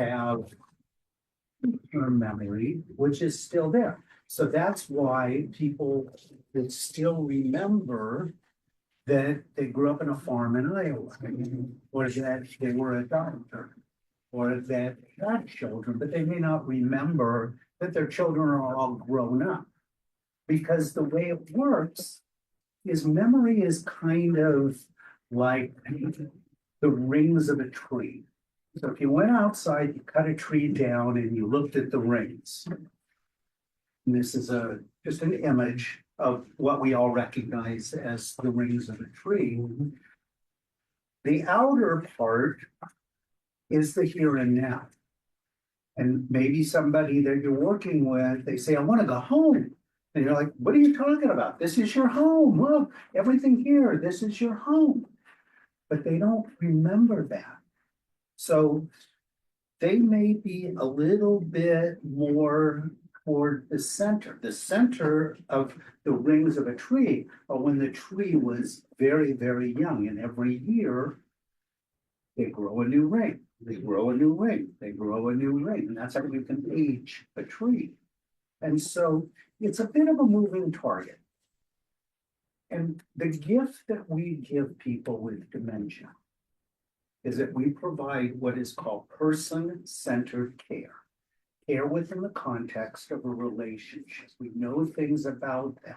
have her memory, which is still there. So that's why people that still remember that they grew up in a farm in Iowa, or that they were a doctor, or that they had children, but they may not remember that their children are all grown up. Because the way it works is memory is kind of like the rings of a tree. So if you went outside, you cut a tree down and you looked at the rings. And this is just an image of what we all recognize as the rings of a tree. The outer part is the here and now. And maybe somebody that you're working with, they say, I want to go home. And you're like, what are you talking about? This is your home. Look, everything here, this is your home. But they don't remember that. So they may be a little bit more toward the center of the rings of a tree, or when the tree was very, very young. And every year, they grow a new ring, they grow a new ring, they grow a new ring. And that's how you can age a tree. And so it's a bit of a moving target. And the gift that we give people with dementia is that we provide what is called person-centered care. Care within the context of a relationship. We know things about them.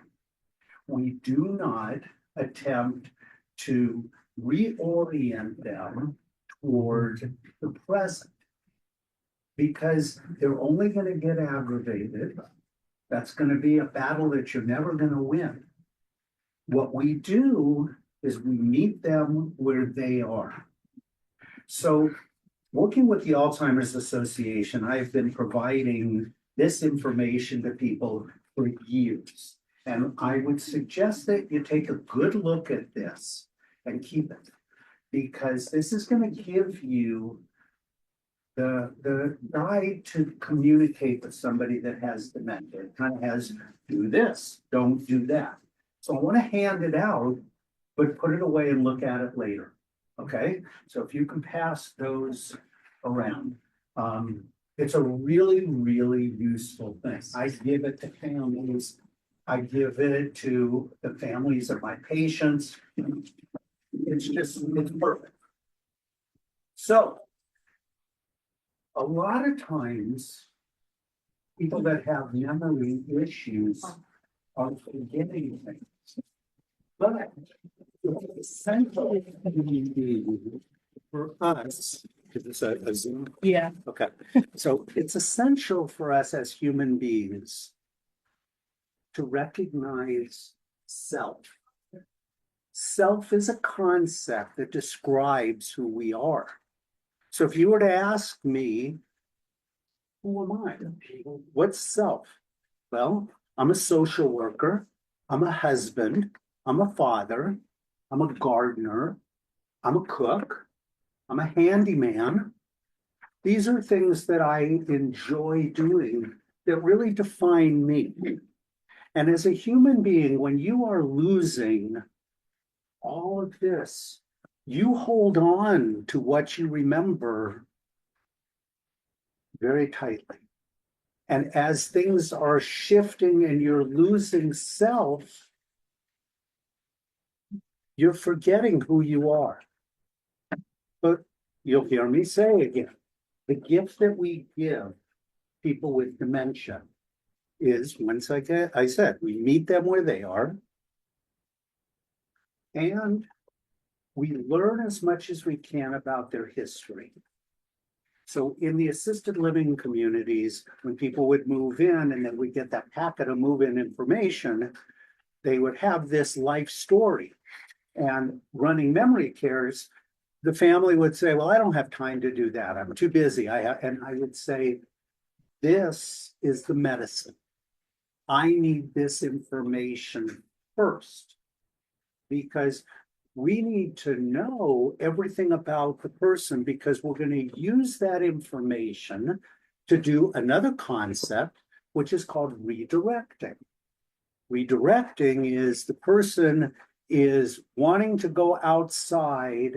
We do not attempt to reorient them toward the present, because they're only going to get aggravated. That's going to be a battle that you're never going to win. What we do is we meet them where they are. So working with the Alzheimer's Association, I've been providing this information to people for years. And I would suggest that you take a good look at this and keep it, because this is going to give you the guide to communicate with somebody that has dementia. It kind of has, do this, don't do that. So I want to hand it out, but put it away and look at it later. Okay, so if you can pass those around, it's a really, really useful thing. I give it to families. I give it to the families of my patients. It's perfect. So a lot of times, people that have memory issues are forgetting things. But essential for us, is this a Zoom? Yeah. Okay. So it's essential for us as human beings to recognize self. Self is a concept that describes who we are. So if you were to ask me, who am I? What's self? Well, I'm a social worker. I'm a husband. I'm a father. I'm a gardener. I'm a cook. I'm a handyman. These are things that I enjoy doing that really define me. And as a human being, when you are losing all of this, you hold on to what you remember very tightly. And as things are shifting and you're losing self, you're forgetting who you are. But you'll hear me say again, the gift that we give people with dementia is, once I said, we meet them where they are, and we learn as much as we can about their history. So in the assisted living communities, when people would move in and then we get that packet of move-in information, they would have this life story. And running memory cares, the family would say, well, I don't have time to do that. I'm too busy. And I would say, this is the medicine. I need this information first, because we need to know everything about the person, because we're going to use that information to do another concept, which is called redirecting. Redirecting is the person is wanting to go outside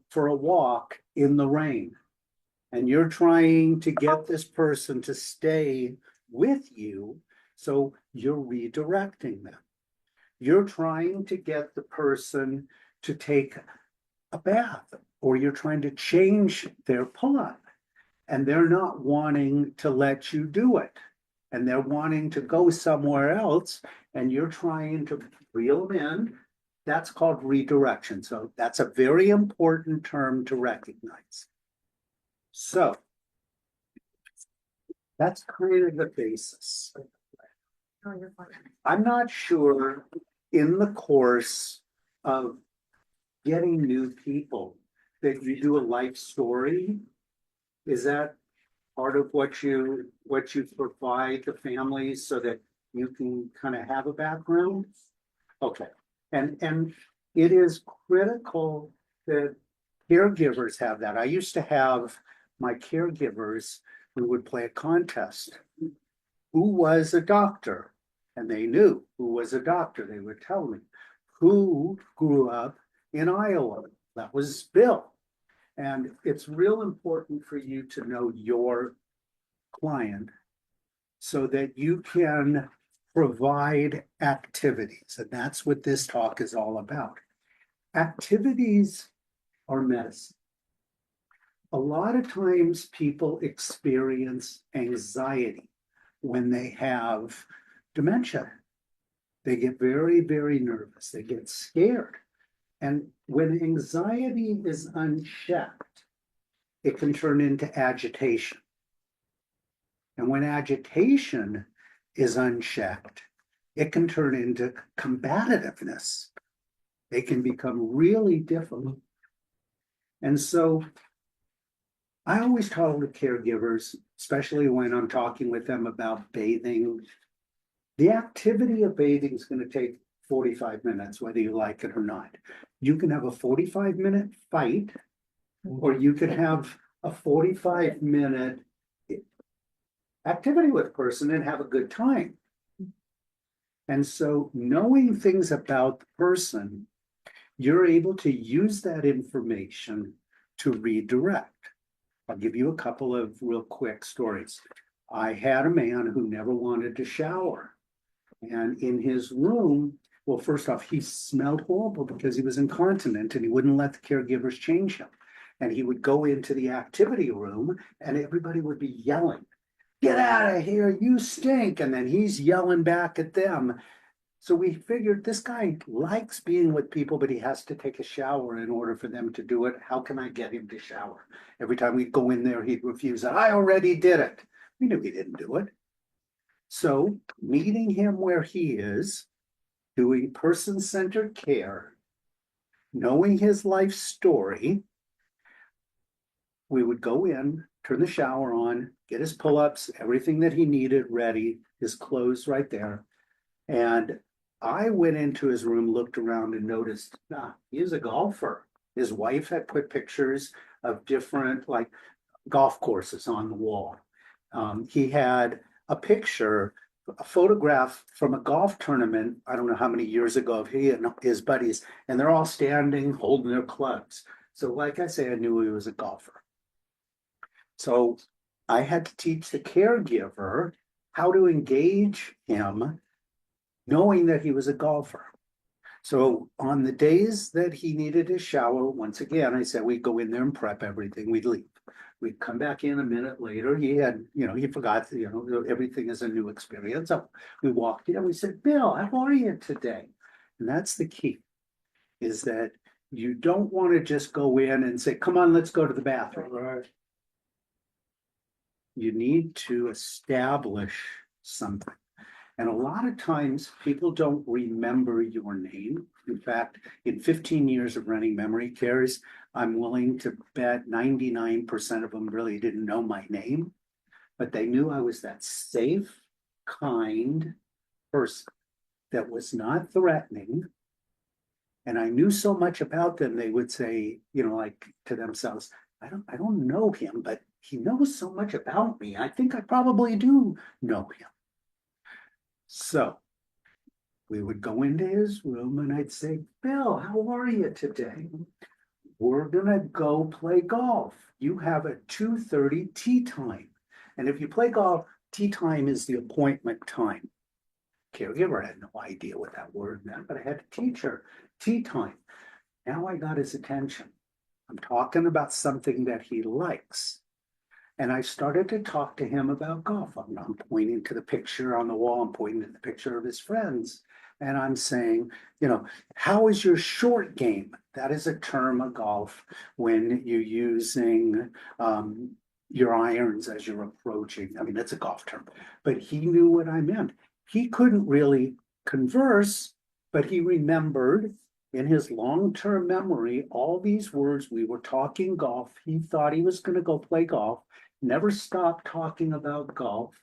for a walk in the rain. And you're trying to get this person to stay with you, so you're redirecting them. You're trying to get the person to take a bath, or you're trying to change their pull-up, and they're not wanting to let you do it. And they're wanting to go somewhere else, and you're trying to reel them in. That's called redirection. So that's a very important term to recognize. So that's kind of the basis. I'm not sure in the course of getting new people that you do a life story. Is that part of what you provide the families so that you can kind of have a background? Okay. And it is critical that caregivers have that. I used to have my caregivers who would play a contest. Who was a doctor? And they knew who was a doctor. They would tell me. Who grew up in Iowa? That was Bill. And it's real important for you to know your client so that you can provide activities. And that's what this talk is all about. Activities are medicine. A lot of times people experience anxiety when they have dementia. They get very, very nervous. They get scared. And when anxiety is unchecked, it can turn into agitation. And when agitation is unchecked, it can turn into combativeness. They can become really difficult. And so I always tell the caregivers, especially when I'm talking with them about bathing, the activity of bathing is going to take 45 minutes, whether you like it or not. You can have a 45-minute fight, or you can have a 45-minute activity with a person and have a good time. And so knowing things about the person, you're able to use that information to redirect. I'll give you a couple of real quick stories. I had a man who never wanted to shower. And in his room, well, first off, he smelled horrible because he was incontinent and he wouldn't let the caregivers change him. And he would go into the activity room and everybody would be yelling, "Get out of here, you stink." And then he's yelling back at them. So we figured this guy likes being with people, but he has to take a shower in order for them to do it. How can I get him to shower? Every time we'd go in there, he'd refuse. I already did it. We knew he didn't do it. So meeting him where he is, doing person-centered care, knowing his life story, we would go in, turn the shower on, get his pull-ups, everything that he needed ready, his clothes right there. And I went into his room, looked around and noticed, he is a golfer. His wife had put pictures of different like golf courses on the wall. He had a picture, a photograph from a golf tournament, I don't know how many years ago, of he and his buddies, and they're all standing holding their clubs. So like I say, I knew he was a golfer. So I had to teach the caregiver how to engage him, knowing that he was a golfer. So on the days that he needed his shower, once again, I said, we'd go in there and prep everything, we'd leave. We'd come back in a minute later. He had, he forgot, everything is a new experience. So we walked in, we said, "Bill, how are you today?" And that's the key, is that you don't want to just go in and say, "Come on, let's go to the bathroom." Right. You need to establish something. And a lot of times people don't remember your name. In fact, in 15 years of running memory cares, I'm willing to bet 99% of them really didn't know my name, but they knew I was that safe, kind person that was not threatening. And I knew so much about them, they would say, like to themselves, I don't know him, but he knows so much about me. I think I probably do know him. So we would go into his room and I'd say, "Bill, how are you today?" we're gonna go play golf. You have a 2:30 tee time. And if you play golf, tee time is the appointment time. Caregiver had no idea what that word meant, but I had to teach her tea time. Now I got his attention. I'm talking about something that he likes. And I started to talk to him about golf. I'm pointing to the picture on the wall, I'm pointing to the picture of his friends. And I'm saying, how is your short game? That is a term of golf when you're using your irons as you're approaching. I mean, that's a golf term, but he knew what I meant. He couldn't really converse, but he remembered in his long-term memory all these words. We were talking golf. He thought he was going to go play golf, never stopped talking about golf,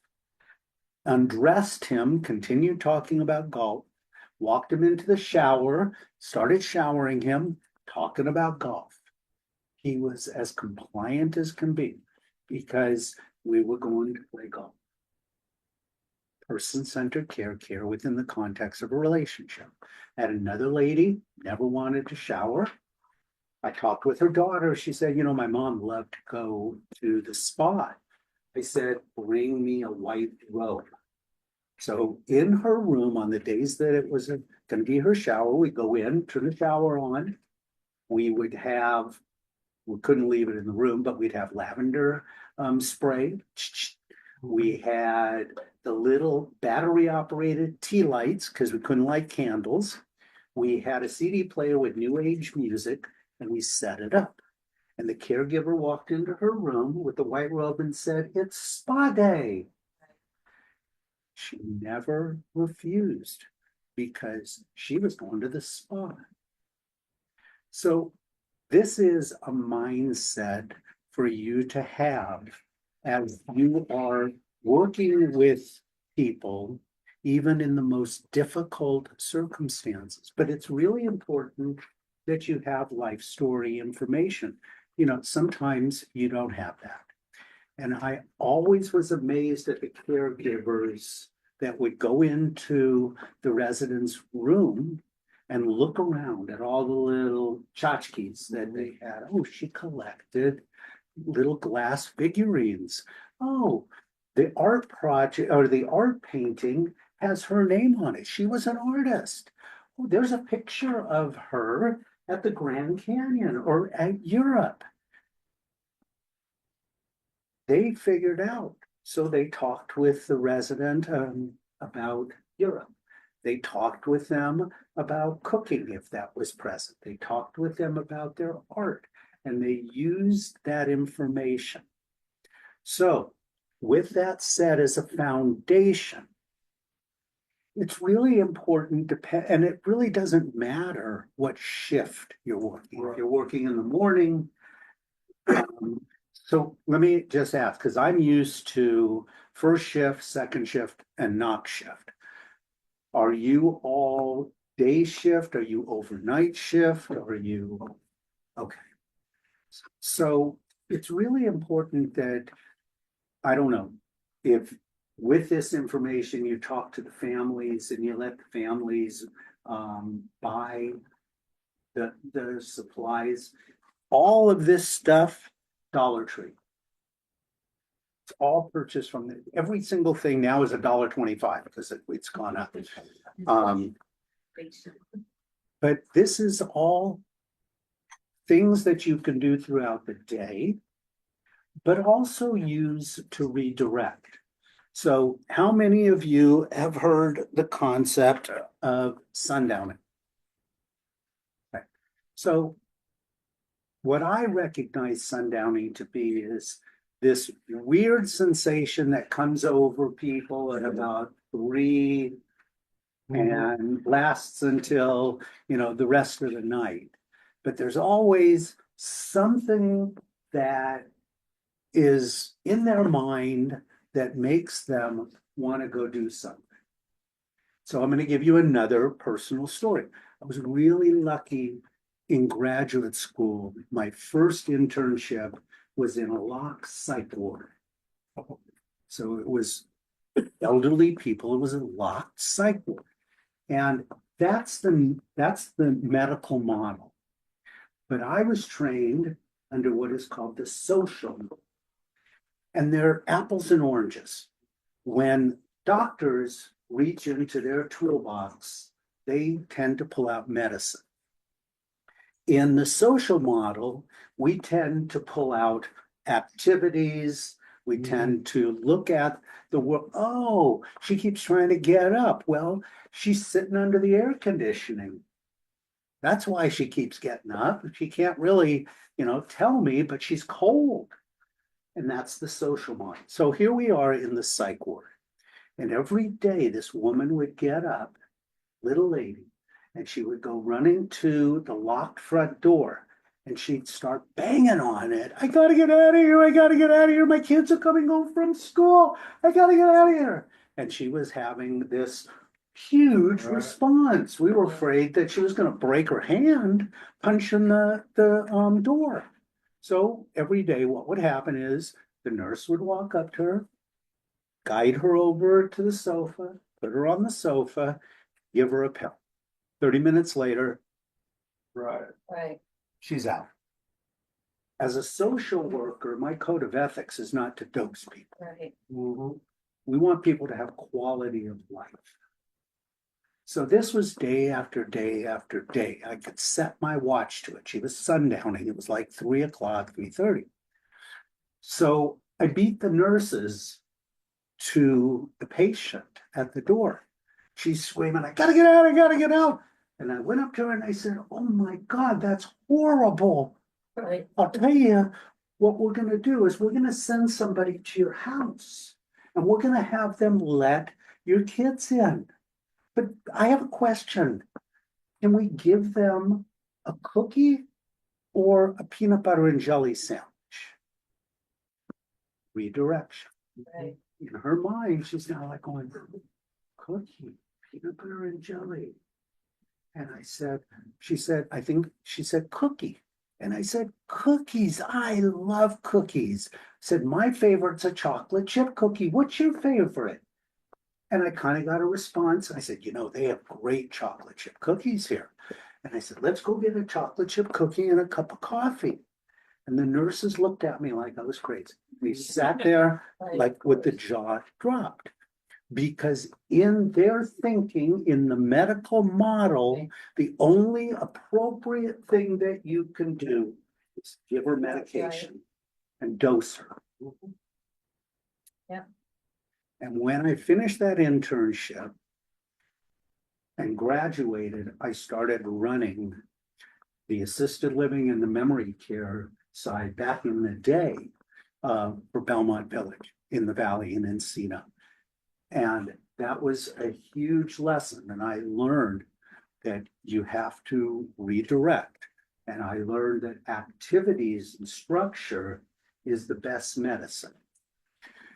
undressed him, continued talking about golf, walked him into the shower, started showering him, talking about golf. He was as compliant as can be because we were going to play golf. Person-centered care within the context of a relationship. Had another lady, never wanted to shower. I talked with her daughter. She said, my mom loved to go to the spa. I said, bring me a white robe. So in her room on the days that it was going to be her shower, we go in, turn the shower on. We couldn't leave it in the room, but we'd have lavender spray. We had the little battery operated tea lights because we couldn't light candles. We had a CD player with new age music and we set it up. And the caregiver walked into her room with the white robe and said, it's spa day. She never refused because she was going to the spa. So this is a mindset for you to have as you are working with people, even in the most difficult circumstances. But it's really important that you have life story information. Sometimes you don't have that. And I always was amazed at the caregivers that would go into the resident's room and look around at all the little tchotchkes that they had. Oh, she collected little glass figurines. Oh, the art project or the art painting has her name on it. She was an artist. Oh, there's a picture of her at the Grand Canyon or at Europe. They figured out. So they talked with the resident about Europe. They talked with them about cooking if that was present. They talked with them about their art and they used that information. So with that said as a foundation, it's really important and it really doesn't matter what shift you're working. If you're working in the morning, so let me just ask, because I'm used to first shift, second shift, and knock shift. Are you all day shift? Are you overnight shift? Are you okay? So it's really important that, I don't know, if with this information you talk to the families and you let the families buy the supplies, all of this stuff, Dollar Tree. It's all purchased from every single thing now is $1.25 because it's gone up. But this is all things that you can do throughout the day, but also use to redirect. So how many of you have heard the concept of sundowning? Okay. So what I recognize sundowning to be is this weird sensation that comes over people at about 3 and lasts until, the rest of the night. But there's always something that is in their mind that makes them want to go do something. So I'm going to give you another personal story. I was really lucky in graduate school. My first internship was in a locked psych ward. So it was elderly people. It was a locked psych ward. And that's the medical model. But I was trained under what is called the social model. And they're apples and oranges. When doctors reach into their toolbox, they tend to pull out medicine. In the social model, we tend to pull out activities. We tend to look at the world. Oh, she keeps trying to get up. Well, she's sitting under the air conditioning. That's why she keeps getting up. She can't really, tell me, but she's cold. And that's the social model. So here we are in the psych ward. And every day this woman would get up, little lady, and she would go running to the locked front door and she'd start banging on it. I gotta get out of here. I gotta get out of here. My kids are coming home from school. I gotta get out of here. And she was having this huge response. We were afraid that she was going to break her hand punching the door. So every day what would happen is the nurse would walk up to her, guide her over to the sofa, put her on the sofa, give her a pill. 30 minutes later, Right. she's out. As a social worker, my code of ethics is not to dose people. Right. We want people to have quality of life. So this was day after day after day. I could set my watch to it. She was sundowning. It was like 3 o'clock, 3:30. So I beat the nurses to the patient at the door. She's screaming, I gotta get out, I gotta get out. And I went up to her and I said, oh my God, that's horrible. Right. I'll tell you what we're gonna do is we're gonna send somebody to your house and we're gonna have them let your kids in. But I have a question. Can we give them a cookie or a peanut butter and jelly sandwich? Redirection. Right. In her mind, she's now like going, cookie, peanut butter and jelly. And she said cookie. And I said, cookies, I love cookies. I said, my favorite's a chocolate chip cookie. What's your favorite? And I kind of got a response. I said, they have great chocolate chip cookies here. And I said, let's go get a chocolate chip cookie and a cup of coffee. And the nurses looked at me like I was crazy. We sat there like with the jaw dropped. Because in their thinking, in the medical model, the only appropriate thing that you can do is give her medication and dose her. Yeah. And when I finished that internship and graduated, I started running the assisted living and the memory care side back in the day for Belmont Village in the Valley in Encino. And that was a huge lesson. And I learned that you have to redirect. And I learned that activities and structure is the best medicine.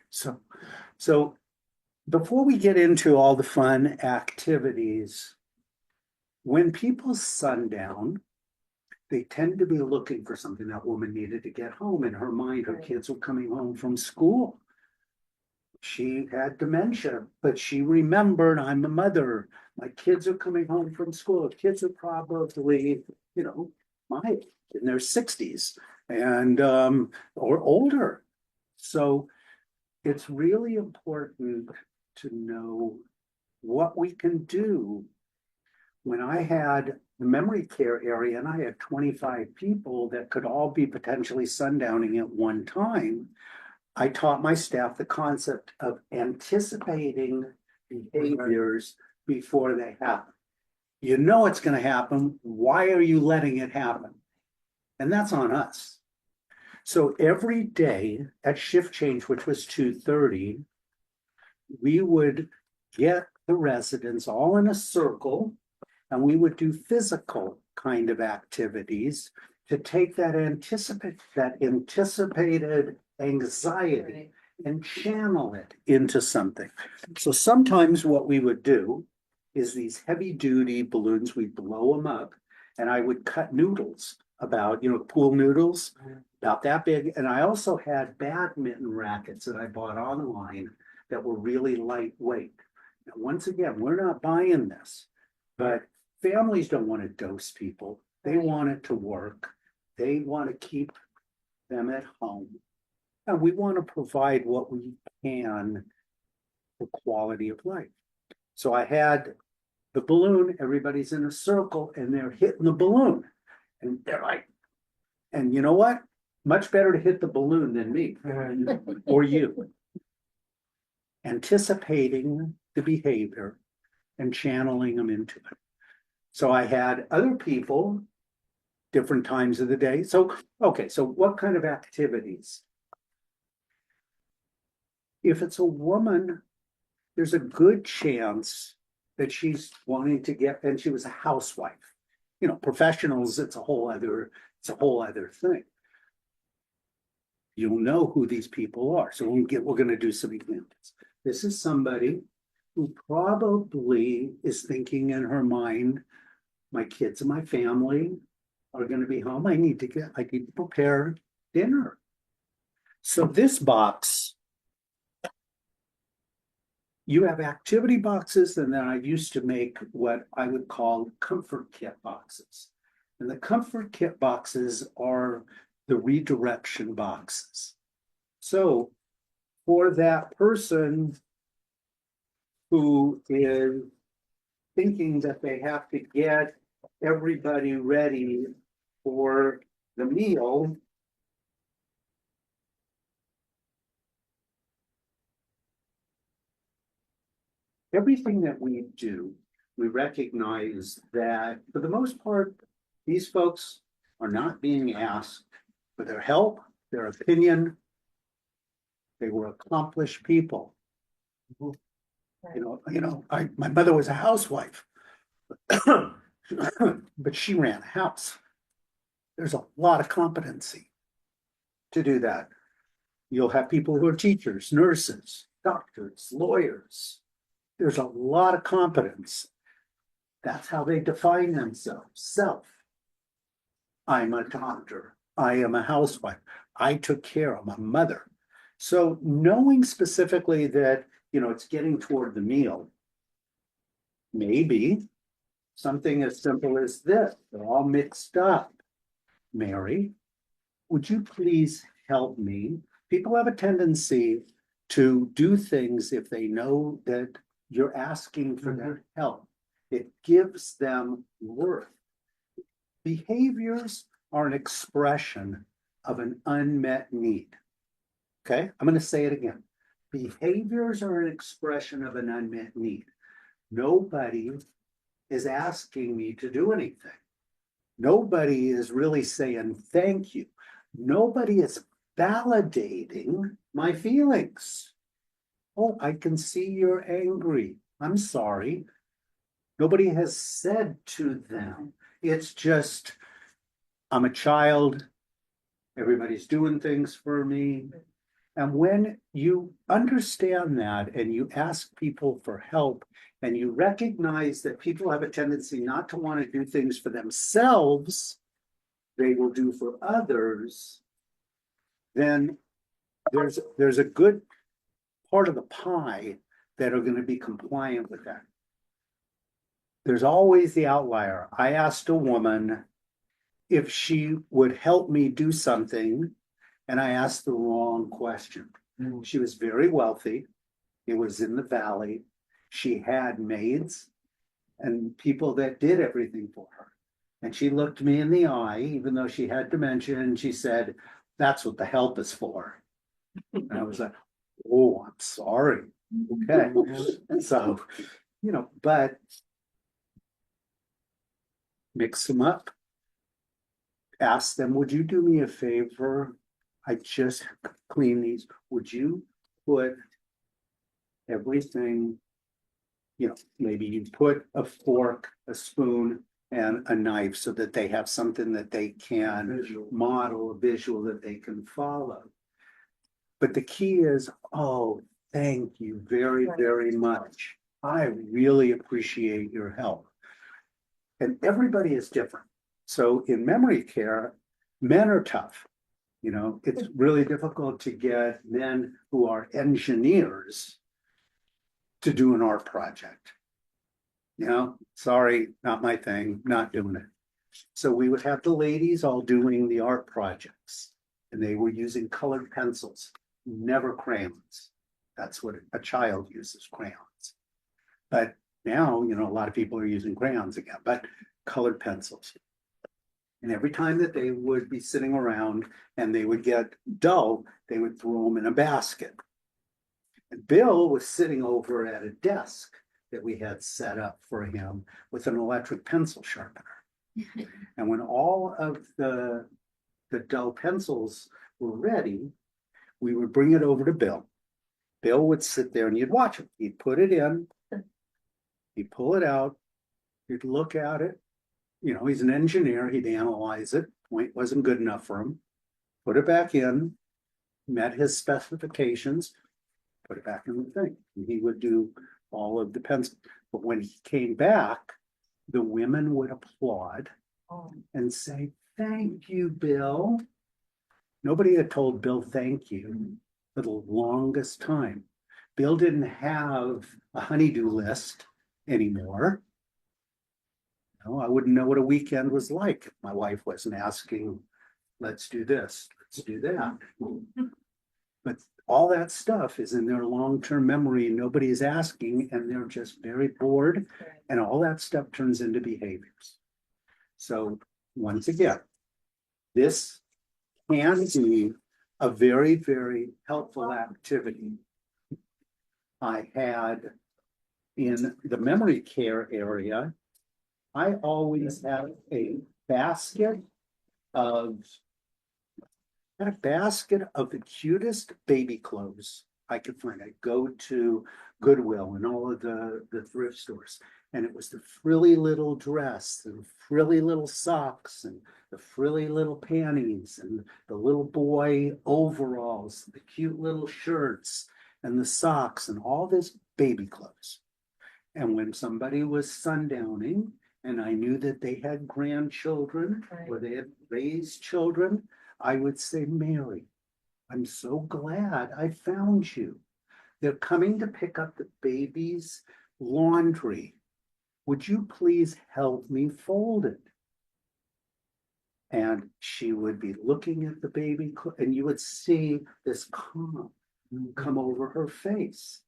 So before we get into all the fun activities, when people sundown, they tend to be looking for something. That woman needed to get home. In her mind, her kids were coming home from school. She had dementia, but she remembered, I'm a mother. My kids are coming home from school. Kids are probably, in their 60s and or older. So it's really important to know what we can do. When I had the memory care area and I had 25 people that could all be potentially sundowning at one time, I taught my staff the concept of anticipating behaviors before they happen. You know it's going to happen. Why are you letting it happen? And that's on us. So every day at shift change, which was 2:30, we would get the residents all in a circle and we would do physical kind of activities to take that anticipated anxiety and channel it into something. So sometimes what we would do is these heavy duty balloons, we'd blow them up and I would cut noodles about, pool noodles, about that big. And I also had badminton rackets that I bought online that were really lightweight. Now, once again, we're not buying this, but families don't want to dose people. They want it to work. they want to keep them at home. And we want to provide what we can for quality of life. So I had the balloon, everybody's in a circle and they're hitting the balloon. And they're like, and you know what? Much better to hit the balloon than me or you. Anticipating the behavior and channeling them into it. So I had other people, different times of the day. So, okay, so what kind of activities? If it's a woman, there's a good chance that she's wanting to get, and she was a housewife. You know, professionals, it's a whole other thing. You'll know who these people are. So we're going to do some examples. This is somebody who probably is thinking in her mind, my kids and my family are going to be home. I need to prepare dinner. So this box, you have activity boxes, and then I used to make what I would call comfort kit boxes. And the comfort kit boxes are the redirection boxes. So for that person who is thinking that they have to get everybody ready for the meal, everything that we do, we recognize that for the most part, these folks are not being asked for their help, their opinion. They were accomplished people. My mother was a housewife, but she ran a house. There's a lot of competency to do that. You'll have people who are teachers, nurses, doctors, lawyers. There's a lot of competence. That's how they define themselves. Self. I'm a doctor. I am a housewife. I took care of my mother. So knowing specifically that, it's getting toward the meal, maybe something as simple as this. They're all mixed up. Mary, would you please help me? People have a tendency to do things if they know that you're asking for their help. It gives them worth. Behaviors are an expression of an unmet need. Okay, I'm going to say it again. Behaviors are an expression of an unmet need. Nobody is asking me to do anything. Nobody is really saying thank you. Nobody is validating my feelings. Oh, I can see you're angry. I'm sorry. Nobody has said to them. It's just, I'm a child. Everybody's doing things for me. And when you understand that and you ask people for help and you recognize that people have a tendency not to want to do things for themselves, they will do for others, then there's a good part of the pie that are going to be compliant with that. There's always the outlier. I asked a woman if she would help me do something, and I asked the wrong question. She was very wealthy. It was in the valley. She had maids and people that did everything for her. And she looked me in the eye, even though she had dementia, and she said, "That's what the help is for." And I was like, "Oh, I'm sorry." Okay. So, but mix them up. Ask them, would you do me a favor? I just clean these. Would you put everything, maybe you put a fork, a spoon, and a knife so that they have something that they can model, a visual that they can follow. But the key is, oh, thank you very, very much. I really appreciate your help. And everybody is different. So in memory care, men are tough. It's really difficult to get men who are engineers to do an art project. Sorry, not my thing, not doing it. So we would have the ladies all doing the art projects, and they were using colored pencils, never crayons. That's what a child uses, crayons. But now, a lot of people are using crayons again, but colored pencils. And every time that they would be sitting around and they would get dull, they would throw them in a basket. And Bill was sitting over at a desk that we had set up for him with an electric pencil sharpener. And when all of the dull pencils were ready, we would bring it over to Bill. Bill would sit there and you'd watch him. He'd put it in, he'd pull it out, he'd look at it. He's an engineer, he'd analyze it. Point wasn't good enough for him. Put it back in, met his specifications, put it back in the thing. And he would do all of the pencils. But when he came back, the women would applaud and say, "Thank you, Bill." Nobody had told Bill thank you for the longest time. Bill didn't have a honey-do list anymore. I wouldn't know what a weekend was like if my wife wasn't asking, let's do this, let's do that. But all that stuff is in their long-term memory. Nobody is asking, and they're just very bored. And all that stuff turns into behaviors. So once again, this can be a very, very helpful activity. I had in the memory care area, I always have a basket of the cutest baby clothes I could find. I go to Goodwill and all of the thrift stores, and it was the frilly little dress and frilly little socks and the frilly little panties and the little boy overalls, the cute little shirts and the socks and all this baby clothes. And when somebody was sundowning and I knew that they had grandchildren or they had raised children, I would say, "Mary, I'm so glad I found you. They're coming to pick up the baby's laundry. Would you please help me fold it?" And she would be looking at the baby, and you would see this calm come over her face,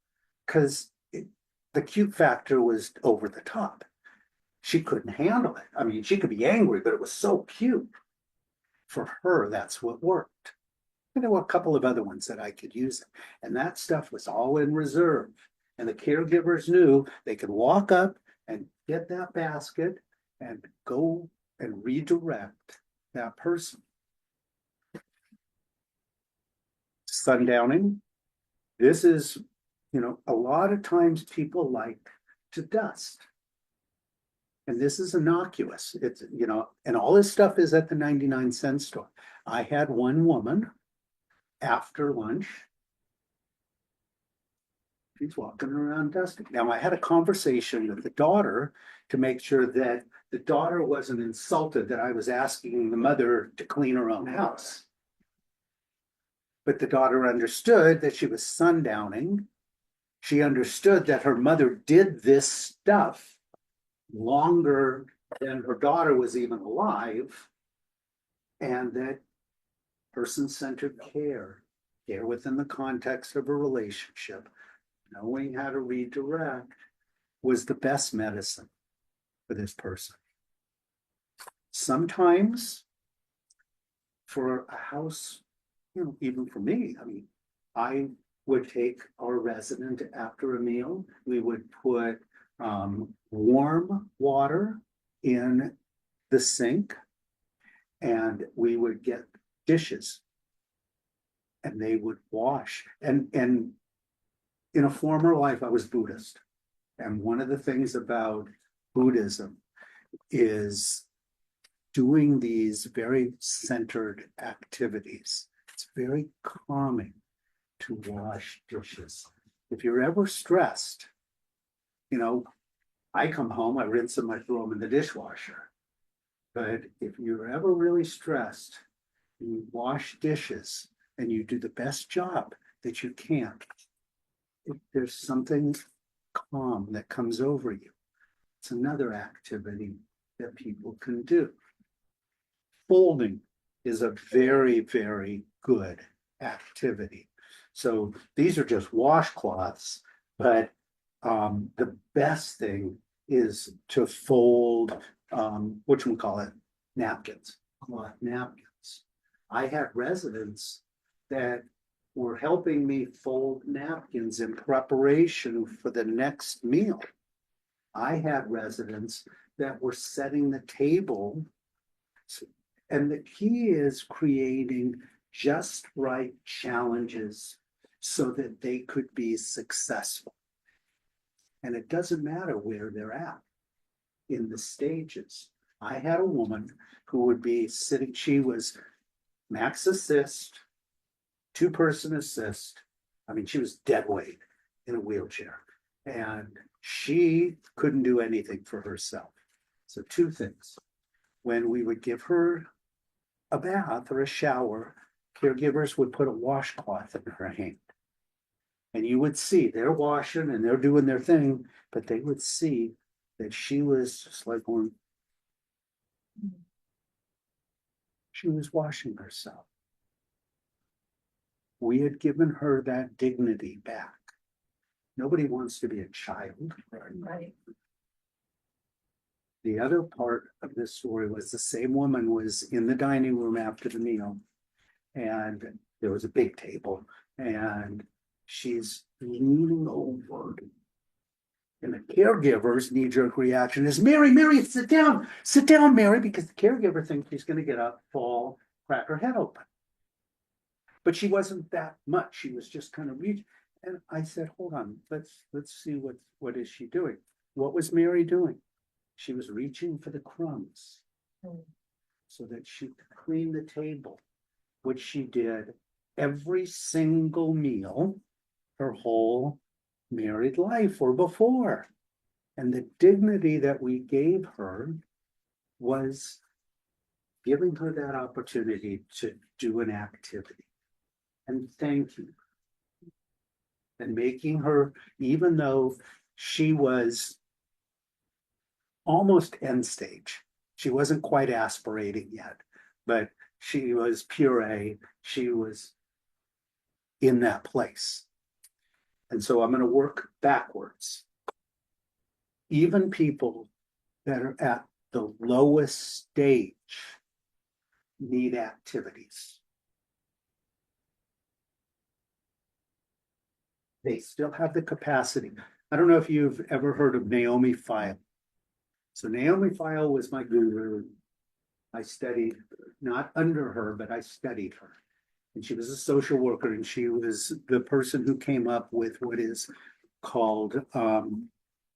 because the cute factor was over the top. She couldn't handle it. I mean, she could be angry, but it was so cute. For her, that's what worked. And there were a couple of other ones that I could use. And that stuff was all in reserve. And the caregivers knew they could walk up and get that basket and go and redirect that person. Sundowning. This is, a lot of times people like to dust. And this is innocuous. It's, and all this stuff is at the 99-cent store. I had one woman after lunch. She's walking around dusting. Now, I had a conversation with the daughter to make sure that the daughter wasn't insulted that I was asking the mother to clean her own house. But the daughter understood that she was sundowning. She understood that her mother did this stuff longer than her daughter was even alive, and that person-centered care within the context of a relationship, knowing how to redirect, was the best medicine for this person. Sometimes for a house, even for me, I would take our resident after a meal, we would put warm water in the sink, and we would get dishes and they would wash. And in a former life, I was Buddhist. And one of the things about Buddhism is doing these very centered activities. It's very calming to wash dishes. If you're ever stressed, I come home, I rinse them, I throw them in the dishwasher. But if you're ever really stressed, you wash dishes and you do the best job that you can, there's something calm that comes over you. It's another activity that people can do. folding is a very, very good activity. So these are just washcloths, but the best thing is to fold whatchamacallit, napkins, cloth napkins. I had residents that were helping me fold napkins in preparation for the next meal. I had residents that were setting the table. And the key is creating just right challenges so that they could be successful. And it doesn't matter where they're at in the stages. I had a woman who would be sitting, she was max assist, two-person assist. I mean, she was dead weight in a wheelchair, and she couldn't do anything for herself. So two things. When we would give her a bath or a shower, caregivers would put a washcloth in her hand. And you would see they're washing and they're doing their thing, but they would see that she was just like going, she was washing herself. We had given her that dignity back. Nobody wants to be a child. Right. The other part of this story was the same woman was in the dining room after the meal, and there was a big table, and she's leaning over. And the caregiver's knee-jerk reaction is, Mary, sit down, Mary, because the caregiver thinks she's going to get up, fall, crack her head open. But she wasn't that much. She was just kind of reaching. And I said, hold on, let's see what is she doing. What was Mary doing? She was reaching for the crumbs so that she could clean the table, which she did every single meal her whole married life or before. And the dignity that we gave her was giving her that opportunity to do an activity. And thank you. And making her, even though she was almost end stage, she wasn't quite aspirating yet, but she was puree, she was in that place. And so I'm going to work backwards. Even people that are at the lowest stage need activities. They still have the capacity. I don't know if you've ever heard of Naomi Feil. So Naomi Feil was my guru. I studied, not under her, but I studied her. And she was a social worker, and she was the person who came up with what is called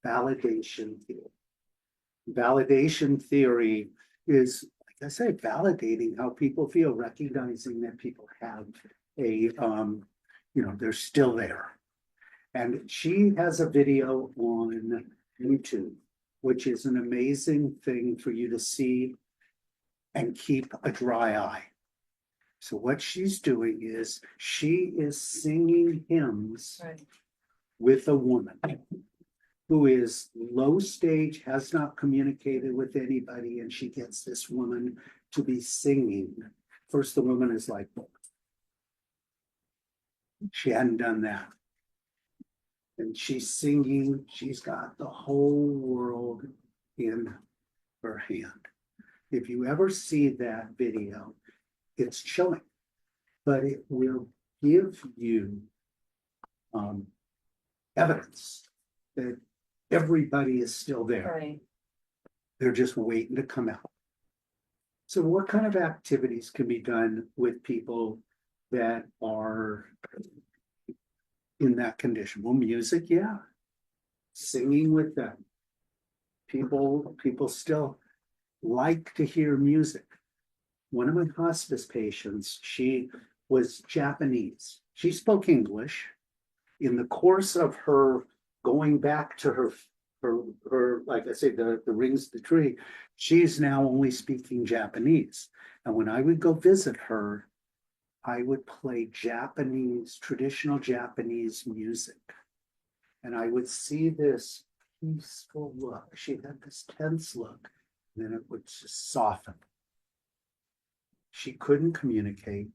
validation theory. Validation theory is, like I say, validating how people feel, recognizing that people have a, they're still there. And she has a video on YouTube, which is an amazing thing for you to see and keep a dry eye. So what she's doing is she is singing hymns with a woman who is low stage, has not communicated with anybody, and she gets this woman to be singing. First, the woman is like, she hadn't done that. And she's singing, she's got the whole world in her hand. If you ever see that video, it's chilling, but it will give you evidence that everybody is still there. Right. They're just waiting to come out. So what kind of activities can be done with people that are in that condition? Well, music, yeah. Singing with them. People still like to hear music. One of my hospice patients, she was Japanese. She spoke English. In the course of her going back to her like I say, the rings of the tree, she's now only speaking Japanese. And when I would go visit her, I would play traditional Japanese music. And I would see this peaceful look. She had this tense look, and then it would just soften. She couldn't communicate,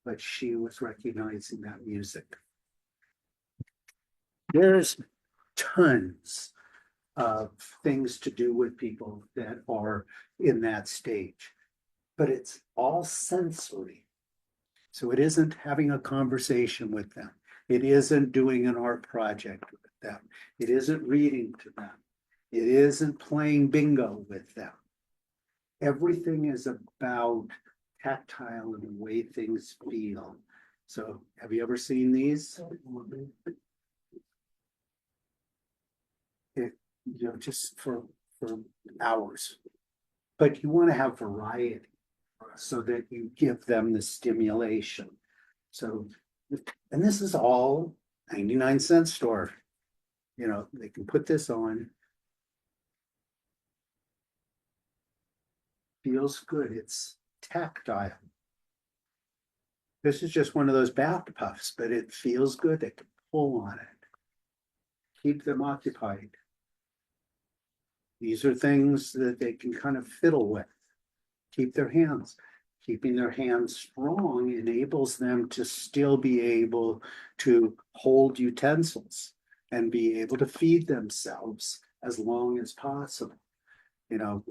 but she was recognizing that music. There's tons of things to do with people that are in that stage, but it's all sensory. So it isn't having a conversation with them. It isn't doing an art project with them. It isn't reading to them. It isn't playing bingo with them. Everything is about tactile and the way things feel. So have you ever seen these? Just for hours. But you want to have variety so that you give them the stimulation. So, and this is all 99-cent store. They can put this on. Feels good. It's tactile. This is just one of those bath puffs, but it feels good. They can pull on it. Keep them occupied. These are things that they can kind of fiddle with. Keep their hands. Keeping their hands strong enables them to still be able to hold utensils and be able to feed themselves as long as possible.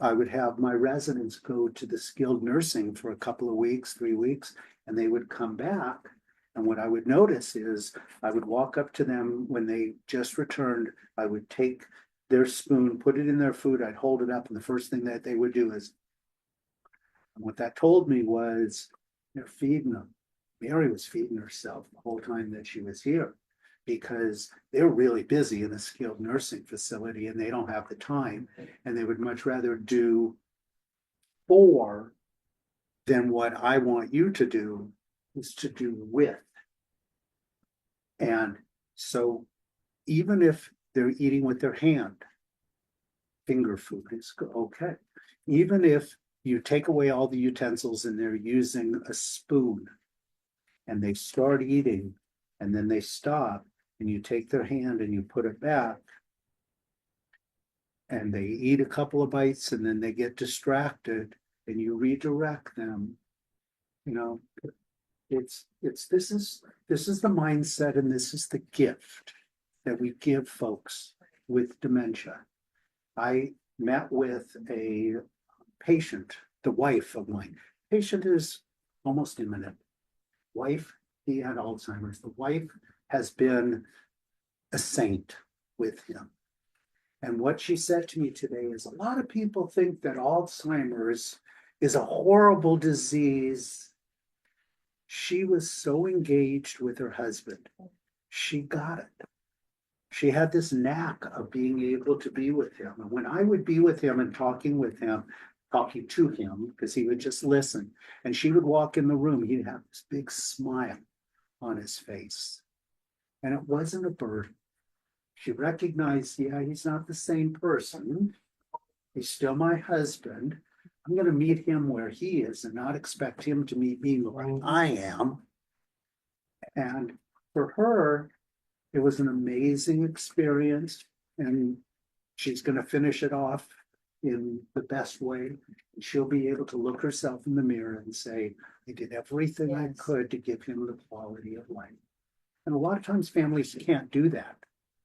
I would have my residents go to the skilled nursing for a couple of weeks, 3 weeks, and they would come back. And what I would notice is I would walk up to them when they just returned. I would take their spoon, put it in their food. I'd hold it up. And the first thing that they would do is, and what that told me was they're feeding them. Mary was feeding herself the whole time that she was here because they're really busy in a skilled nursing facility and they don't have the time. And they would much rather do for than what I want you to do is to do with. And so even if they're eating with their hand, finger food is okay. Even if you take away all the utensils and they're using a spoon and they start eating and then they stop and you take their hand and you put it back and they eat a couple of bites and then they get distracted and you redirect them, this is the mindset and this is the gift that we give folks with dementia. I met with a patient, the wife of mine. Patient is almost imminent. Wife, he had Alzheimer's. The wife has been a saint with him. And what she said to me today is a lot of people think that Alzheimer's is a horrible disease. She was so engaged with her husband. She got it. She had this knack of being able to be with him. And when I would be with him and talking to him, because he would just listen, and she would walk in the room, he'd have this big smile on his face. And it wasn't a burden. She recognized, yeah, he's not the same person. He's still my husband. I'm going to meet him where he is and not expect him to meet me where I am. And for her, it was an amazing experience. And she's going to finish it off in the best way. She'll be able to look herself in the mirror and say, I did everything I could to give him the quality of life. And a lot of times families can't do that.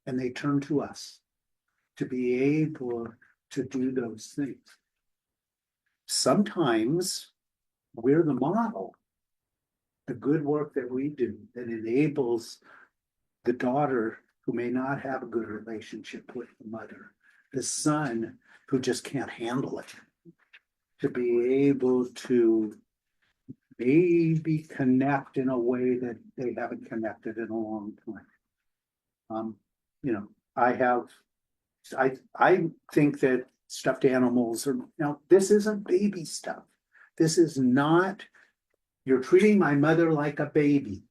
And they turn to us to be able to do those things. Sometimes we're the model, the good work that we do that enables the daughter who may not have a good relationship with the mother, the son who just can't handle it, to be able to maybe connect in a way that they haven't connected in a long time. I think that stuffed animals are, now this isn't baby stuff. This is not, you're treating my mother like a baby.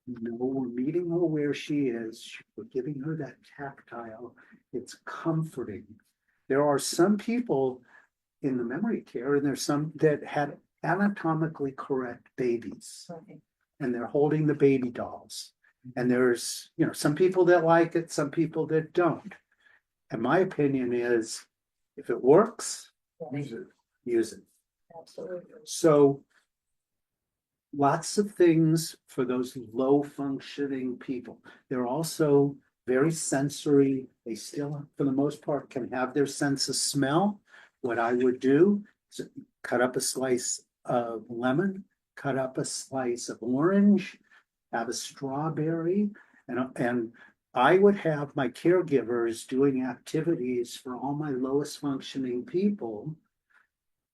No, we're meeting her where she is. We're giving her that tactile. It's comforting. There are some people in the memory care, and there's some that had anatomically correct babies. Okay. And they're holding the baby dolls. And there's, some people that like it, some people that don't. And my opinion is, if it works, Yes. use it. Absolutely. So lots of things for those low functioning people. They're also very sensory. They still, for the most part, can have their sense of smell. What I would do is cut up a slice of lemon, cut up a slice of orange, have a strawberry, and I would have my caregivers doing activities for all my lowest functioning people.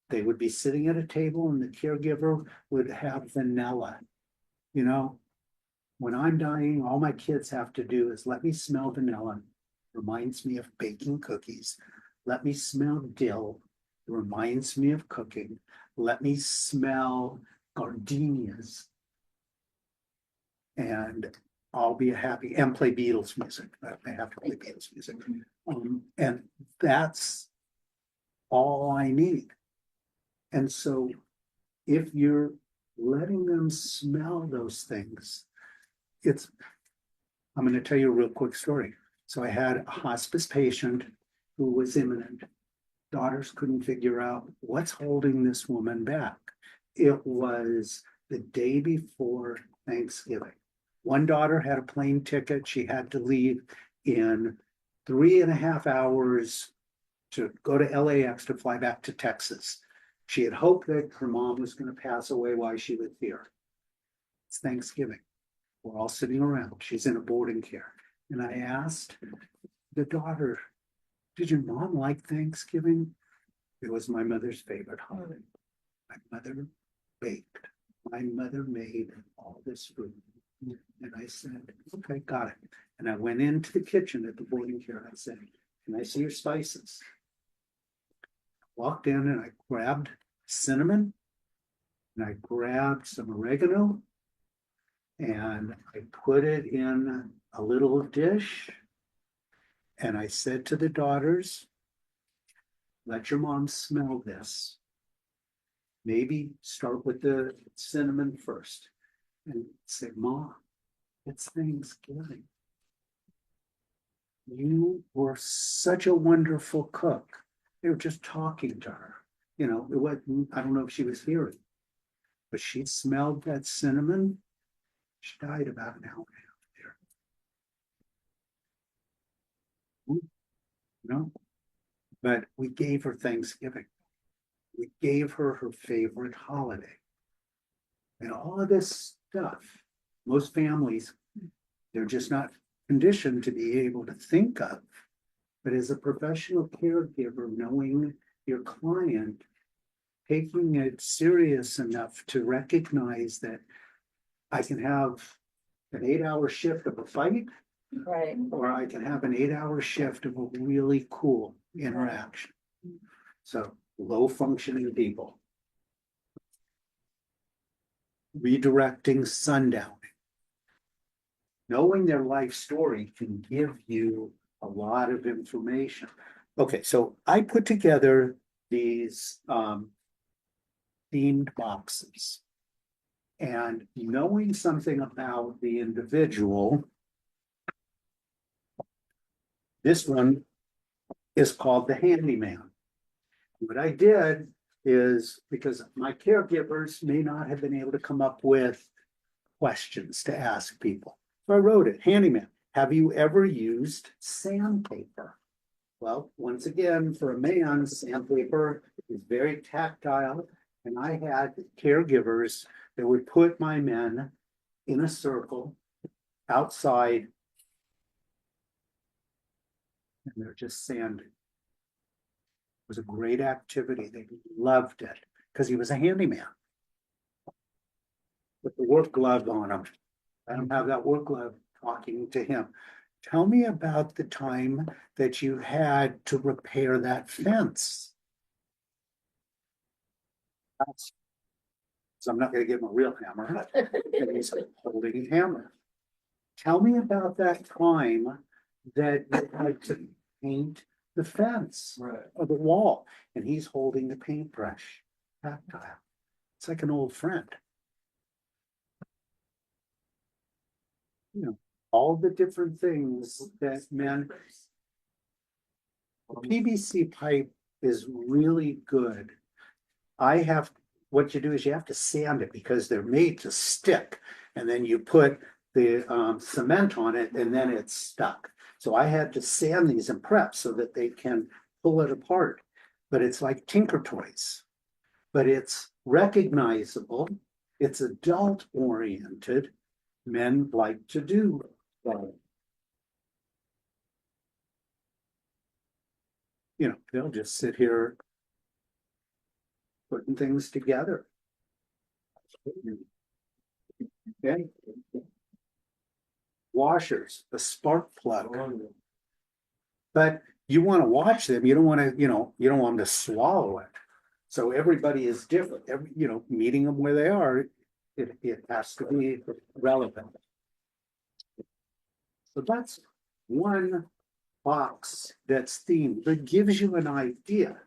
They would be sitting at a table and the caregiver would have vanilla. You know, when I'm dying, all my kids have to do is let me smell vanilla. Reminds me of baking cookies. Let me smell dill. It reminds me of cooking. Let me smell gardenias. And I'll be happy and play Beatles music. I have to play Beatles music. And that's all I need. And so if you're letting them smell those things, I'm going to tell you a real quick story. So I had a hospice patient who was imminent. Daughters couldn't figure out what's holding this woman back. It was the day before Thanksgiving. One daughter had a plane ticket. She had to leave in 3.5 hours to go to LAX to fly back to Texas. She had hoped that her mom was going to pass away while she was here. It's Thanksgiving. We're all sitting around. She's in a boarding care. And I asked the daughter, did your mom like Thanksgiving? It was my mother's favorite holiday. My mother baked. My mother made all this food. And I said, okay, got it. And I went into the kitchen at the boarding care and I said, can I see your spices? Walked in and I grabbed cinnamon and I grabbed some oregano and I put it in a little dish. And I said to the daughters, let your mom smell this. Maybe start with the cinnamon first and say, Mom, it's Thanksgiving. You were such a wonderful cook. They were just talking to her. You know, it wasn't, I don't know if she was hearing, but she smelled that cinnamon. She died about an hour and a half there. You know, but we gave her Thanksgiving. We gave her her favorite holiday. And all of this stuff, most families, they're just not conditioned to be able to think of. But as a professional caregiver, knowing your client, taking it serious enough to recognize that I can have an 8-hour shift of a fight, Right. or I can have an 8-hour shift of a really cool interaction. So low functioning people. Redirecting sundowning. Knowing their life story can give you a lot of information. Okay, so I put together these themed boxes. And knowing something about the individual, this one is called the handyman. What I did is, because my caregivers may not have been able to come up with questions to ask people. So I wrote it, handyman, have you ever used sandpaper? Well, once again, for a man, sandpaper is very tactile. And I had caregivers that would put my men in a circle outside and they're just sanding. It was a great activity. They loved it because he was a handyman with the work glove on him. I don't have that work glove talking to him. Tell me about the time that you had to repair that fence. So I'm not going to give him a real hammer. And he's holding a hammer. Tell me about that time that you had to paint the fence or the wall, and he's holding the paintbrush. Tactile. It's like an old friend. You know, all the different things that men. PVC pipe is really good what you do is you have to sand it because they're made to stick. And then you put the cement on it and then it's stuck. So I had to sand these and prep so that they can pull it apart. But it's like Tinker Toys. But it's recognizable, it's adult oriented. Men like to do that. You know, they'll just sit here putting things together. Okay. Washers, a spark plug. But you want to watch them, you don't want to, you don't want them to swallow it. So everybody is different, meeting them where they are, it has to be relevant. So that's one box that's themed, that gives you an idea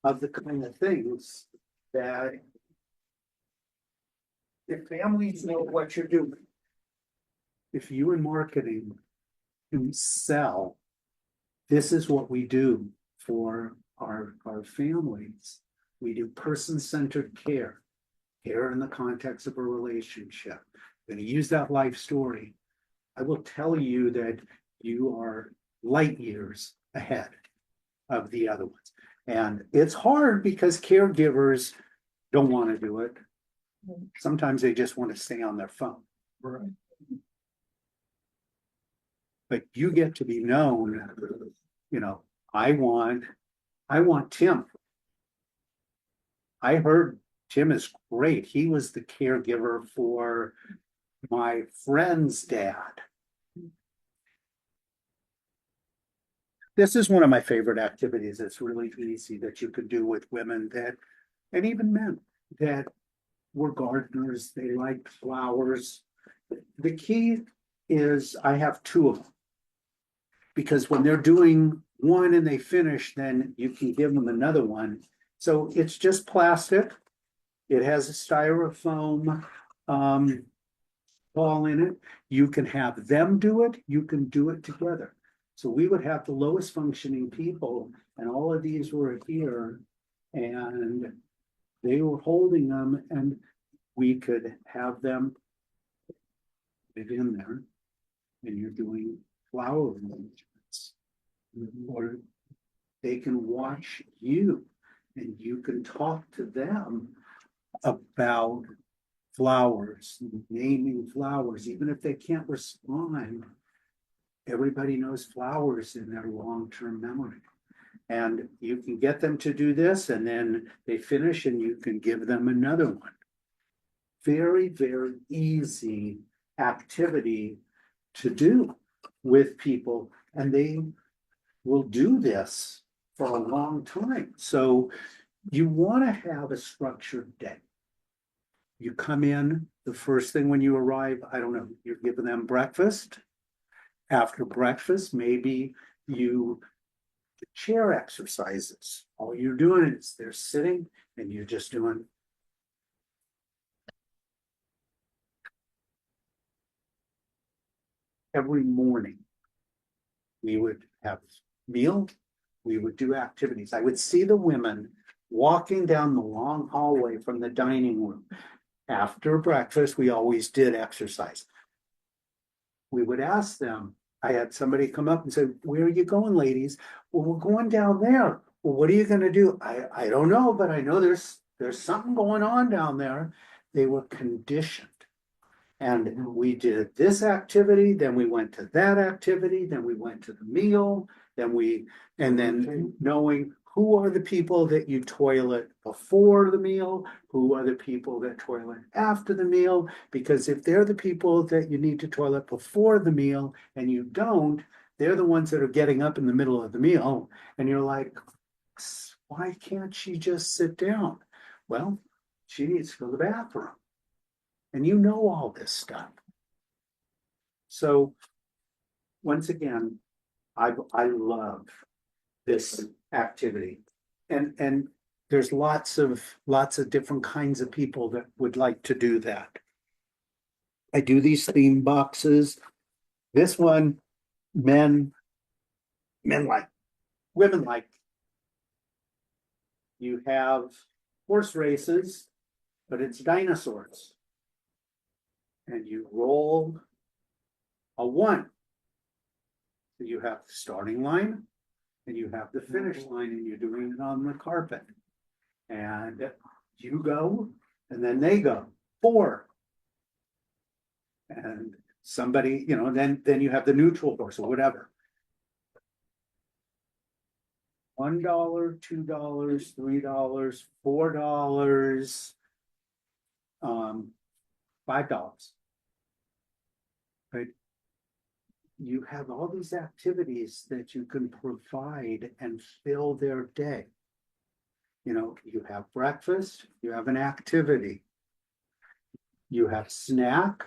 of the kind of things that if families know what you're doing, if you in marketing can sell, this is what we do for our families. We do person-centered care in the context of a relationship. I'm going to use that life story. I will tell you that you are light years ahead of the other ones. And it's hard because caregivers don't want to do it. Sometimes they just want to stay on their phone. Right. But you get to be known, I want Tim. I heard Tim is great. He was the caregiver for my friend's dad. This is one of my favorite activities. It's really easy that you could do with women and even men that were gardeners. They liked flowers. The key is I have two of them. Because when they're doing one and they finish, then you can give them another one. So it's just plastic. It has a styrofoam ball in it. You can have them do it. You can do it together. So we would have the lowest functioning people, and all of these were here, and they were holding them, and we could have them get in there, and you're doing flower arrangements. Or they can watch you and you can talk to them about flowers, naming flowers, even if they can't respond. Everybody knows flowers in their long-term memory. And you can get them to do this and then they finish and you can give them another one. Very, very easy activity to do with people, and they will do this for a long time. So you want to have a structured day. You come in, the first thing when you arrive, I don't know, you're giving them breakfast. After breakfast, maybe you chair exercises. All you're doing is they're sitting and you're just doing every morning. We would have meal, we would do activities. I would see the women walking down the long hallway from the dining room. After breakfast, we always did exercise. We would ask them, I had somebody come up and say, where are you going, ladies? Well, we're going down there. Well, what are you going to do? I don't know, but I know there's something going on down there. They were conditioned. And we did this activity, then we went to that activity, then we went to the meal, and then knowing who are the people that you toilet before the meal, who are the people that toilet after the meal, because if they're the people that you need to toilet before the meal and you don't, they're the ones that are getting up in the middle of the meal. And you're like, why can't she just sit down? Well, she needs to go to the bathroom. And you know all this stuff. So once again, I love this activity. And there's lots of different kinds of people that would like to do that. I do these theme boxes. This one, men like, women like. You have horse races, but it's dinosaurs. And you roll a 1. So you have the starting line and you have the finish line, and you're doing it on the carpet. And you go, and then they go 4. And somebody, then you have the neutral horse or whatever. $1, $2, $3, $4, $5. Right? You have all these activities that you can provide and fill their day. You have breakfast, you have an activity, you have snack,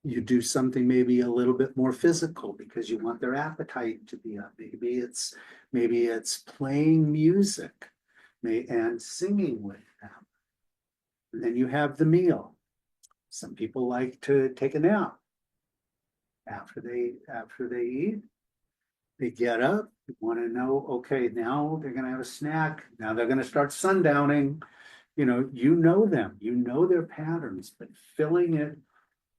you do something maybe a little bit more physical because you want their appetite to be up. Maybe it's playing music and singing with them. And then you have the meal. Some people like to take a nap after they eat. They get up, want to know, okay, now they're going to have a snack. Now they're going to start sundowning. Them, you know their patterns, but filling it,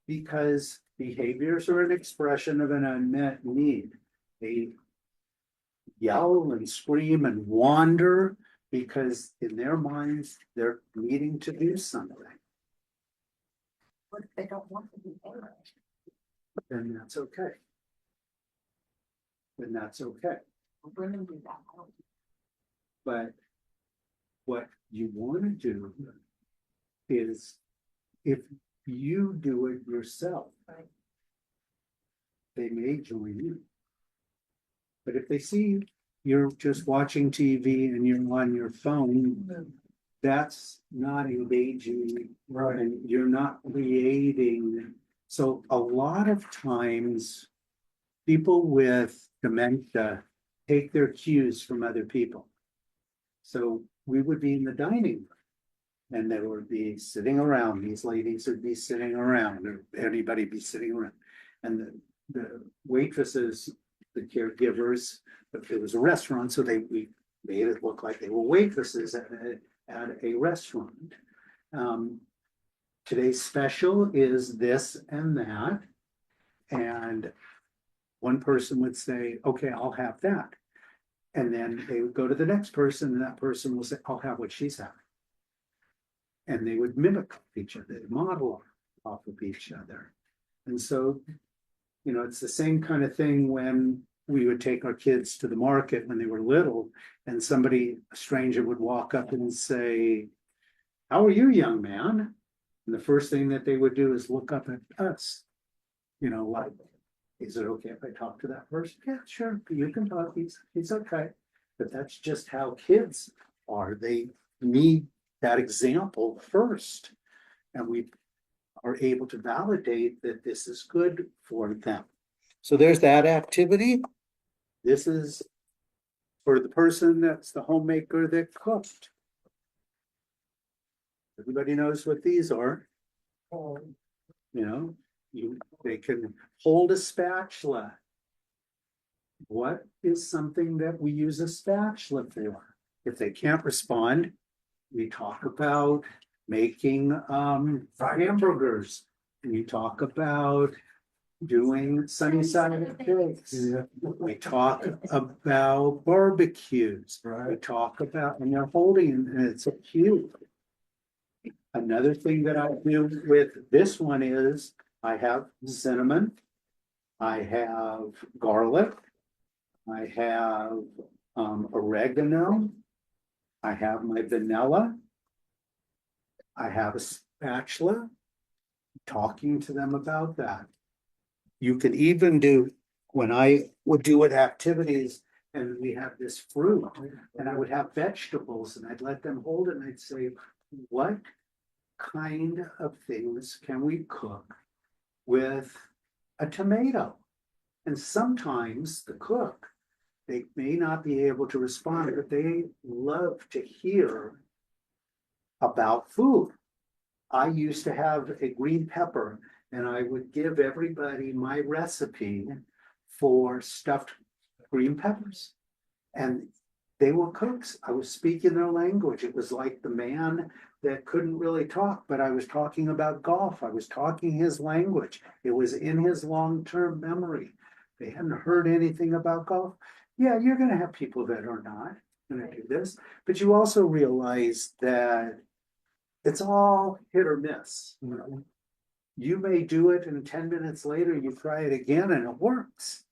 because behaviors are an expression of an unmet need. They yell and scream and wander because in their minds, they're needing to do something. What if they don't want to be angry? Then that's okay. Women do that. But what you want to do is, if you do it yourself, Right. they may join you. But if they see you're just watching TV and you're on your phone, that's not engaging, Right. and you're not creating. So a lot of times, people with dementia take their cues from other people. So we would be in the dining room, and they would be sitting around. These ladies would be sitting around, or anybody be sitting around. And the waitresses, the caregivers, if it was a restaurant, so we made it look like they were waitresses at a restaurant. Today's special is this and that. And one person would say, okay, I'll have that. And then they would go to the next person, and that person will say, I'll have what she's having. And they would mimic each other, model off of each other. And so, it's the same kind of thing when we would take our kids to the market when they were little, and a stranger would walk up and say, how are you, young man? And the first thing that they would do is look up at us. Like, is it okay if I talk to that person? Yeah, sure, you can talk, he's okay. But that's just how kids are. They need that example first. And we are able to validate that this is good for them. So there's that activity. This is for the person that's the homemaker that cooked. Everybody knows what these are. They can hold a spatula. What is something that we use a spatula for? If they can't respond, we talk about making hamburgers. We talk about doing sunny side up cakes. Yeah. We talk about barbecues. Right. We talk about, and they're holding, and it's a cue. Another thing that I do with this one is I have cinnamon, I have garlic, I have oregano, I have my vanilla, I have a spatula, talking to them about that. You could even do, when I would do it activities and we have this fruit, and I would have vegetables, and I'd let them hold it, and I'd say, what kind of things can we cook with a tomato? And sometimes the cook, they may not be able to respond, but they love to hear about food. I used to have a green pepper, and I would give everybody my recipe for stuffed green peppers. And They were cooks. I was speaking their language. It was like the man that couldn't really talk, but I was talking about golf. I was talking his language. It was in his long-term memory. They hadn't heard anything about golf. Yeah, you're gonna have people that are not gonna do this, but you also realize that it's all hit or miss. You may do it and 10 minutes later, you try it again and it works.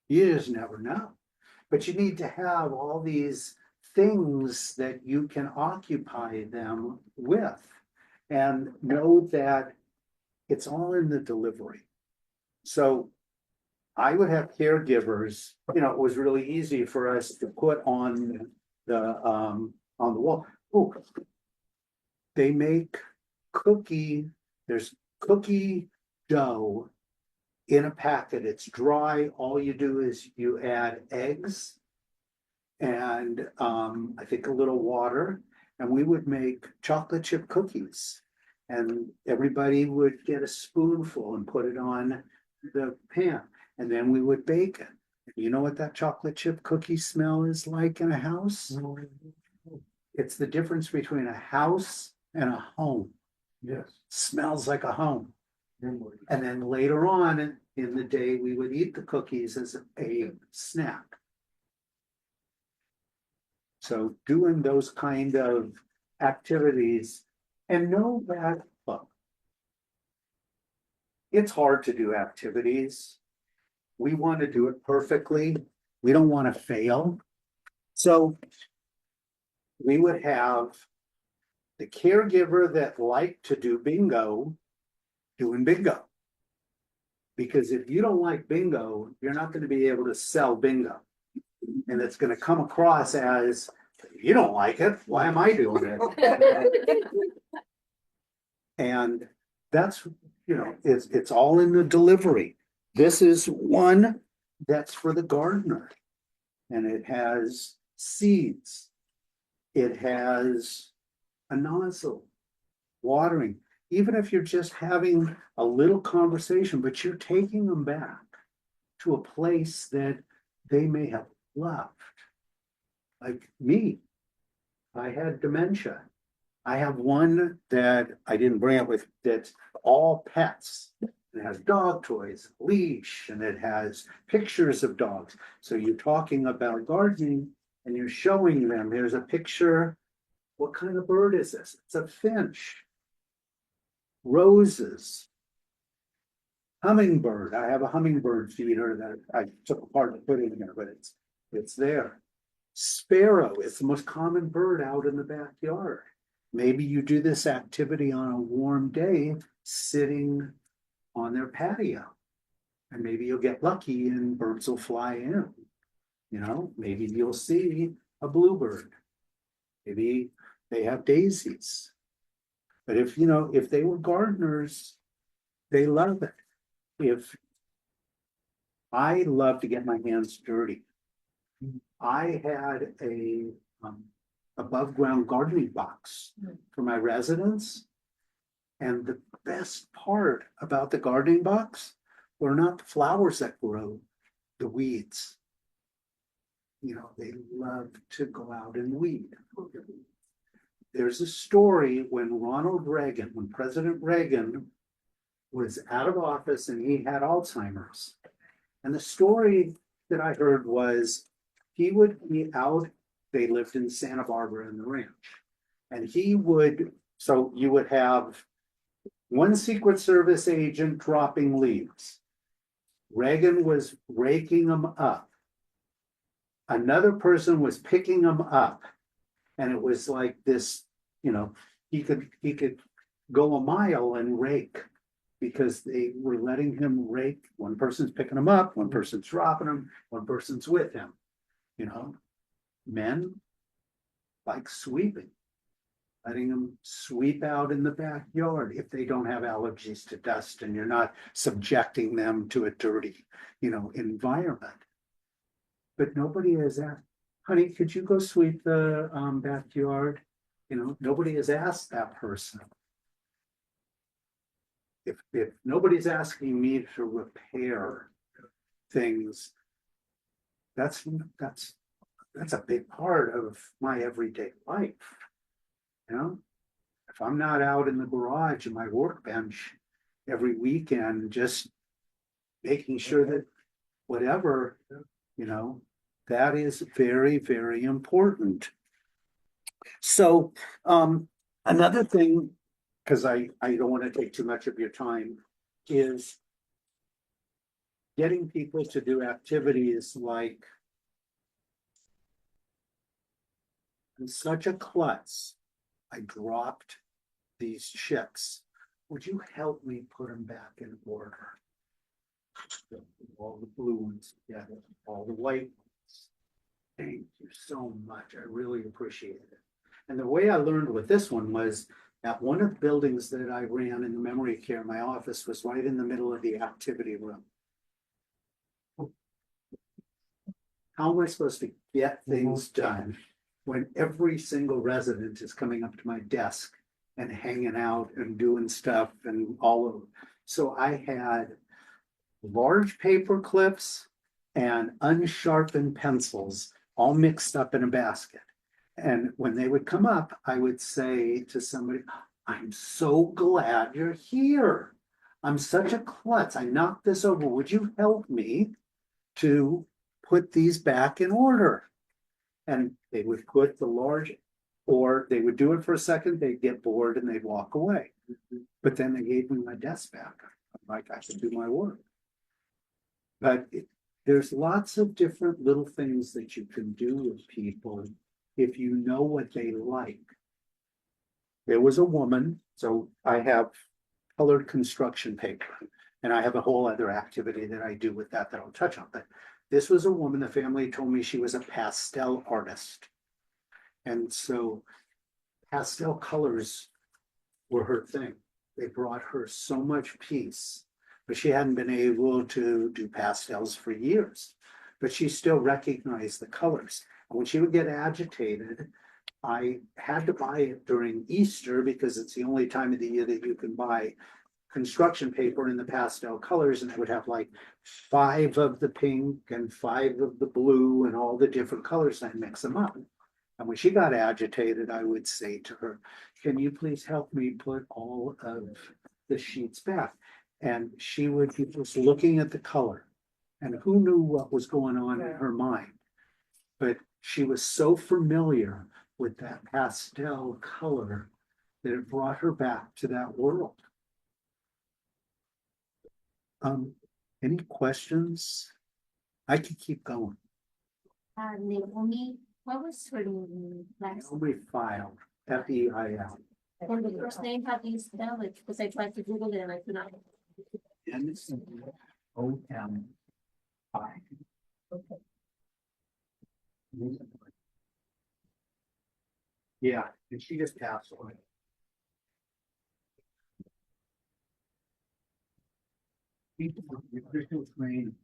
You just never know. But you need to have all these things that you can occupy them with and know that it's all in the delivery. So I would have caregivers, it was really easy for us to put on the wall. Oh, they make there's cookie dough in a packet. It's dry. All you do is you add eggs and I think a little water, and we would make chocolate chip cookies. And everybody would get a spoonful and put it on the pan, and then we would bake it. You know what that chocolate chip cookie smell is like in a house? It's the difference between a house and a home. Yes. Smells like a home. And then later on in the day, we would eat the cookies as a snack. So doing those kind of activities and know that, look, it's hard to do activities. We want to do it perfectly. We don't want to fail. So we would have the caregiver that liked to do bingo doing bingo. Because if you don't like bingo, you're not going to be able to sell bingo. And it's going to come across as, you don't like it, why am I doing it? And that's, it's all in the delivery. This is one that's for the gardener. And it has seeds. It has a nozzle, watering. Even if you're just having a little conversation, but you're taking them back to a place that they may have loved. Like me, I had dementia. I have one that I didn't bring it with, that's all pets. It has dog toys, leash, and it has pictures of dogs. So you're talking about gardening and you're showing them, here's a picture. What kind of bird is this? It's a finch. Roses. Hummingbird. I have a hummingbird feeder that I took apart to put in here, but it's there. Sparrow is the most common bird out in the backyard. Maybe you do this activity on a warm day, sitting on their patio. And maybe you'll get lucky and birds will fly in. Maybe you'll see a bluebird. Maybe they have daisies. But if they were gardeners, they love it. If I love to get my hands dirty. I had a above ground gardening box for my residents. And the best part about the gardening box were not the flowers that grow, the weeds. They love to go out and weed. There's a story when President Reagan was out of office and he had Alzheimer's. And the story that I heard was he would be out, they lived in Santa Barbara in the ranch. And so you would have one Secret Service agent dropping leaves. Reagan was raking them up. Another person was picking them up. And it was like this, he could go a mile and rake because they were letting him rake. One person's picking them up, one person's dropping them, one person's with him. Men like sweeping, letting them sweep out in the backyard if they don't have allergies to dust and you're not subjecting them to a dirty, environment. But nobody has asked, honey, could you go sweep the backyard? Nobody has asked that person. If nobody's asking me to repair things, that's that's a big part of my everyday life. You know, if I'm not out in the garage in my workbench every weekend, just making sure that whatever, you know, that is very, very important. So, another thing, because I don't want to take too much of your time, is getting people to do activities like I'm such a klutz. I dropped these chicks. Would you help me put them back in order? All the blue ones, yeah, all the white ones. Thank you so much. I really appreciate it. And the way I learned with this one was at one of the buildings that I ran in the memory care, my office was right in the middle of the activity room. How am I supposed to get things done when every single resident is coming up to my desk and hanging out and doing stuff and all of, so I had large paper clips and unsharpened pencils all mixed up in a basket. And when they would come up, I would say to somebody, I'm so glad you're here. I'm such a klutz. I knocked this over. Would you help me to put these back in order? And they would put the large, or they would do it for a second, they'd get bored and they'd walk away. But then they gave me my desk back. I'm like, I should do my work. But there's lots of different little things that you can do with people if you know what they like. There was a woman, so I have colored construction paper, and I have a whole other activity that I do with that I'll touch on. But this was a woman, the family told me she was a pastel artist. And so pastel colors were her thing. They brought her so much peace, but she hadn't been able to do pastels for years, but she still recognized the colors. And when she would get agitated, I had to buy it during Easter because it's the only time of the year that you can buy construction paper in the pastel colors, and it would have like 5 of the pink and 5 of the blue and all the different colors, and I'd mix them up. And when she got agitated, I would say to her, can you please help me put all of the sheets back? And she would be just looking at the color, and who knew what was going on in her mind. But she was so familiar with that pastel color that it brought her back to that world. Any questions? I could keep going. Naomi, what was her name last? Naomi File, F-E-I-L. And the first name, how do you spell it? Because I tried to Google it and I could not. N-O-M-I. Okay. Yeah, and she just passed away. Nutritional training.